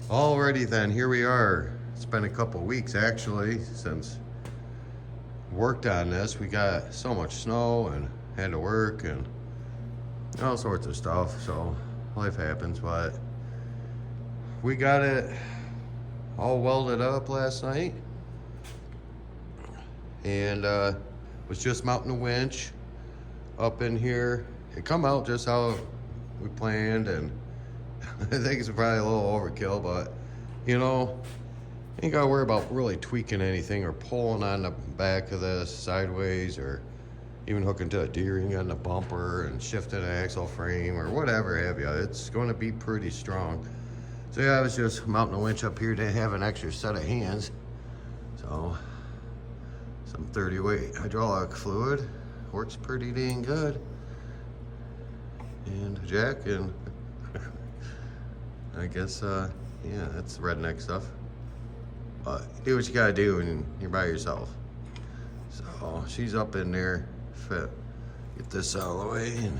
Alrighty then, here we are. It's been a couple weeks actually since worked on this. We got so much snow and had to work and all sorts of stuff, so life happens, but we got it all welded up last night and was just mounting a winch up in here. It come out just how we planned, and I think it's probably a little overkill, but you know, ain't gotta worry about really tweaking anything or pulling on the back of this sideways or even hooking to a D-ring on the bumper and shifting an axle frame or whatever have you. It's going to be pretty strong. So yeah, I was just mounting a winch up here to have an extra set of hands. So some 30 weight hydraulic fluid works pretty dang good. And a jack, and I guess yeah, that's redneck stuff. But do what you gotta do when you're by yourself. So she's up in there. Fit. Get this out of the way and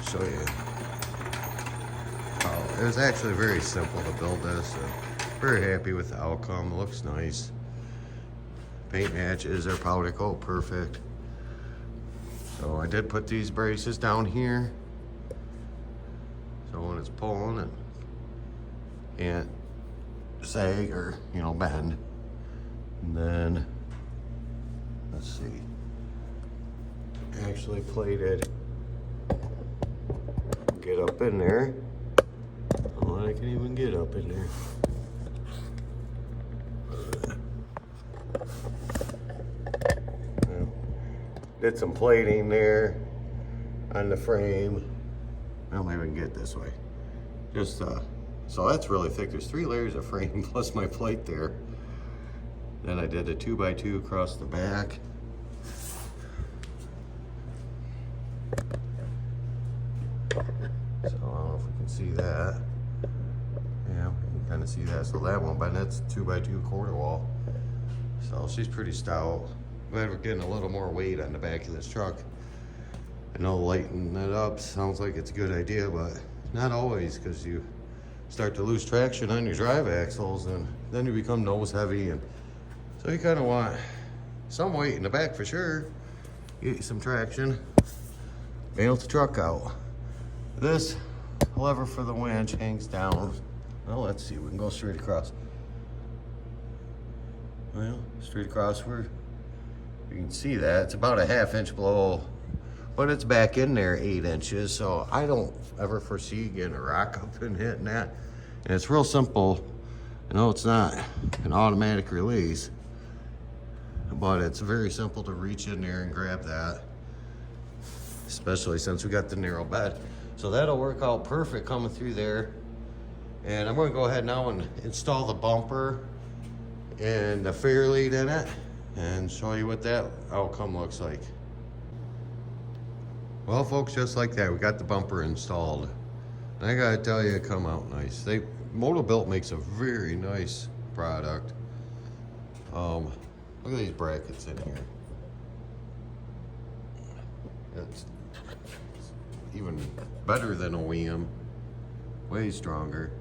show you. Oh, it was actually very simple to build this. So very happy with the outcome. It looks nice. Paint matches are powder coat perfect. So I did put these braces down here. So when it's pulling, it can't sag or, you know, bend. And then, let's see, actually plated, get up in there. Oh, I can even get up in there. Did some plating there on the frame. I don't even get this way. Just, so that's really thick. There's 3 layers of frame plus my plate there. Then I did a 2x2 across the back. So I don't know if we can see that. Yeah, we can kind of see that. So that one, but that's 2x2 quarter wall. So she's pretty stout. Glad we're getting a little more weight on the back of this truck. I know lightening it up sounds like it's a good idea, but not always, because you start to lose traction on your drive axles and then you become nose heavy, and so you kind of want some weight in the back for sure. Get you some traction, bail the truck out. This lever for the winch hangs down. Well, let's see, we can go straight across. Well, straight across where you can see that it's about a 1/2 inch below, but it's back in there 8 inches, so I don't ever foresee getting a rock up and hitting that. And it's real simple. I know it's not an automatic release, but it's very simple to reach in there and grab that, especially since we got the narrow bed. So that'll work out perfect coming through there. And I'm going to go ahead now and install the bumper and the fair lead in it and show you what that outcome looks like. Well, folks, just like that, we got the bumper installed. And I gotta tell you, it come out nice. motobilt makes a very nice product. Look at these brackets in here. It's even better than OEM, way stronger,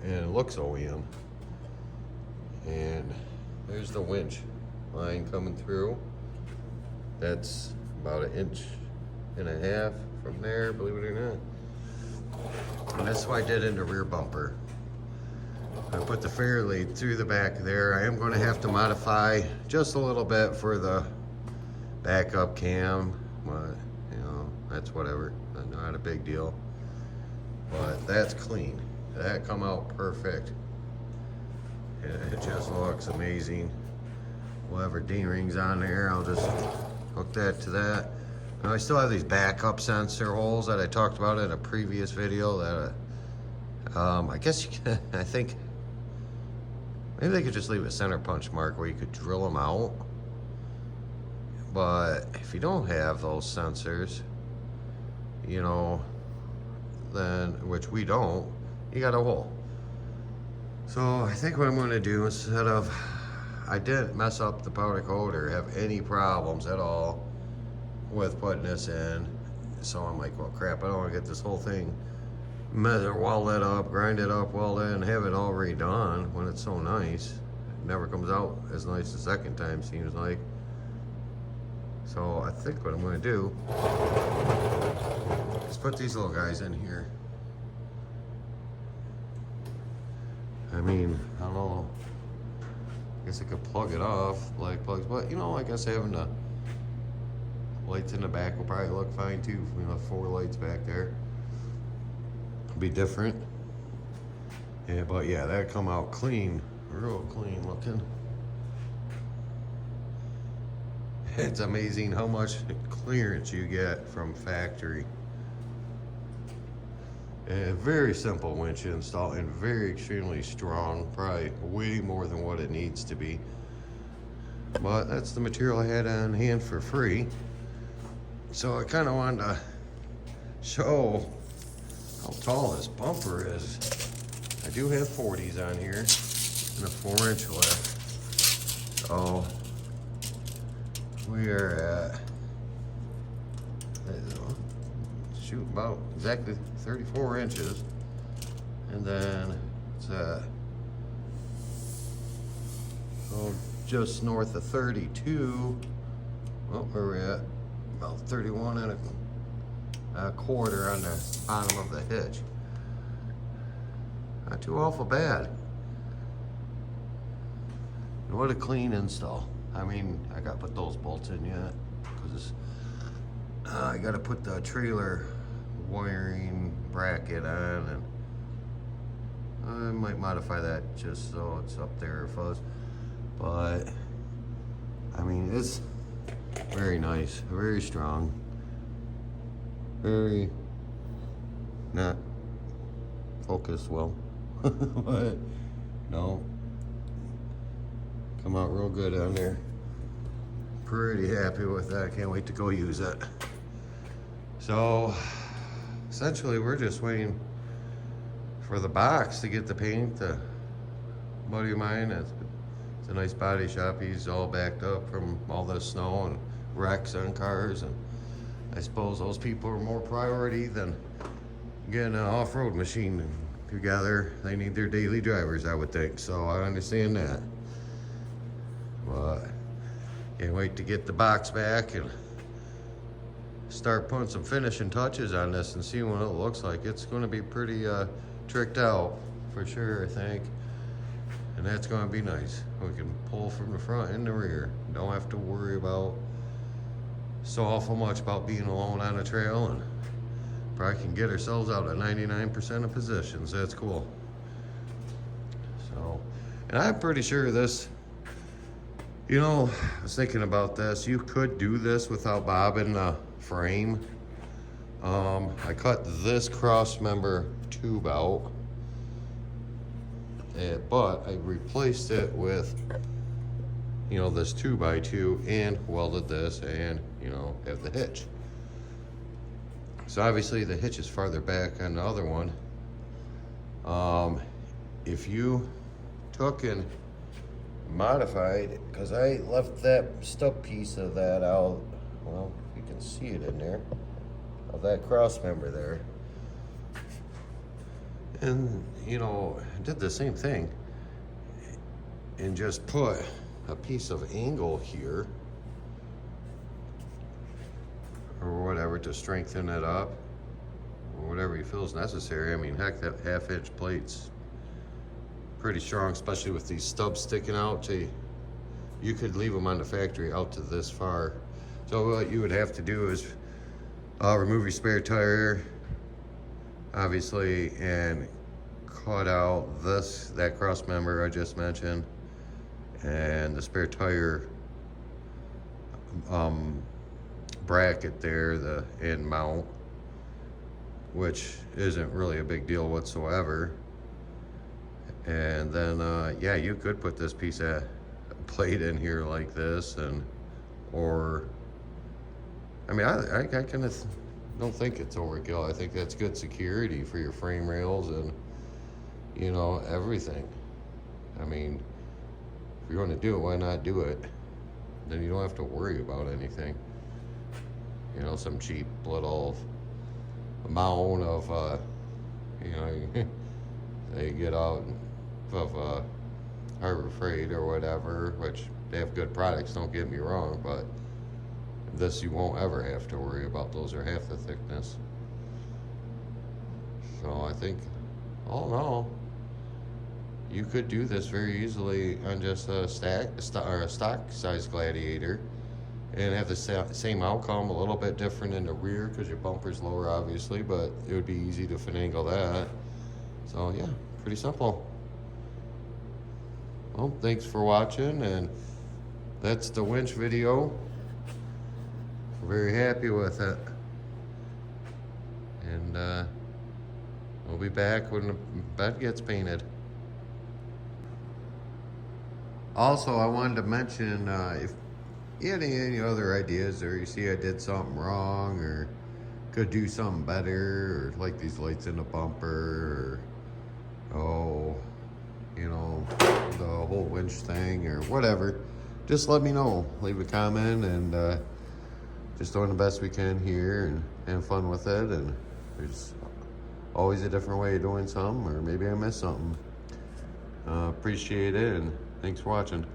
and it looks OEM. And there's the winch line coming through. That's about 1.5 inches from there, believe it or not. And that's what I did in the rear bumper. I put the fair lead through the back there. I am going to have to modify just a little bit for the backup cam, but you know, that's whatever, not a big deal. But that's clean. That come out perfect. It just looks amazing. We'll have our D-rings on there. I'll just hook that to that. Now I still have these backup sensor holes that I talked about in a previous video that I guess you can, I think maybe they could just leave a center punch mark where you could drill them out. But if you don't have those sensors, you know, then, which we don't, you got a hole. So I think what I'm going to do, instead of, I didn't mess up the powder coat or have any problems at all with putting this in. So I'm like, well, crap, I don't want to get this whole thing welded up, grind it up, welded, and have it all redone when it's so nice. It never comes out as nice the second time, seems like. So I think what I'm going to do is put these little guys in here. I mean, I don't know. I guess I could plug it off, black plugs, but you know, I guess having the lights in the back will probably look fine too. We have 4 lights back there. It'll be different. Yeah, but yeah, that'd come out clean, real clean looking. It's amazing how much clearance you get from factory. And very simple winch install and very extremely strong, probably way more than what it needs to be. But that's the material I had on hand for free. So I kind of wanted to show how tall this bumper is. I do have 40s on here and a 4-inch lift. So we are at, shoot, about exactly 34 inches. And then it's at, oh, just north of 32. Well, where we at? About 31 and a quarter on the bottom of the hitch. Not too awful bad. And what a clean install. I mean, I gotta put those bolts in yet, because I gotta put the trailer wiring bracket on, and I might modify that just so it's up there fuzz. But I mean, it's very nice, very strong, very not focused well, but no, come out real good on there. Pretty happy with that. Can't wait to go use it. So essentially we're just waiting for the box to get the paint. A buddy of mine, it's a nice body shop. He's all backed up from all the snow and wrecks on cars, and I suppose those people are more priority than getting an off-road machine together. They need their daily drivers, I would think. So I understand that. But can't wait to get the box back and start putting some finishing touches on this and see what it looks like. It's going to be pretty tricked out for sure, I think. And that's going to be nice. We can pull from the front and the rear. Don't have to worry about so awful much about being alone on a trail, and probably can get ourselves out at 99% of positions. That's cool. So, and I'm pretty sure this, you know, I was thinking about this. You could do this without bobbing the frame. I cut this cross member tube out, but I replaced it with, you know, this 2x2 and welded this, and, you know, have the hitch. So obviously the hitch is farther back on the other one. If you took and modified, because I left that stub piece of that out, well, you can see it in there, of that cross member there, and, you know, did the same thing and just put a piece of angle here or whatever to strengthen it up, or whatever you feel is necessary. I mean, heck, that 1/2-inch plate's pretty strong, especially with these stubs sticking out. You could leave them on the factory out to this far. So what you would have to do is remove your spare tire, obviously, and cut out that cross member I just mentioned, and the spare tire bracket there, the end mount, which isn't really a big deal whatsoever. And then yeah, you could put this piece of plate in here like this, and or I mean, I kind of don't think it's overkill. I think that's good security for your frame rails and, you know, everything. I mean, if you're going to do it, why not do it? Then you don't have to worry about anything. You know, some cheap little amount of, you know, they get out of Harbor Freight or whatever, which they have good products, don't get me wrong, but this you won't ever have to worry about. Those are half the thickness. So I think, all in all, you could do this very easily on just a stock size Gladiator and have the same outcome, a little bit different in the rear because your bumper's lower obviously, but it would be easy to finagle that. So yeah, pretty simple. Well, thanks for watching, and that's the winch video. We're very happy with it. And we'll be back when the bed gets painted. Also, I wanted to mention, if you had any other ideas, or you see I did something wrong, or could do something better, or like these lights in the bumper, or, oh, you know, the whole winch thing, or whatever, just let me know. Leave a comment, and just doing the best we can here, and having fun with it, and there's always a different way of doing something, or maybe I missed something. Appreciate it, and thanks for watching.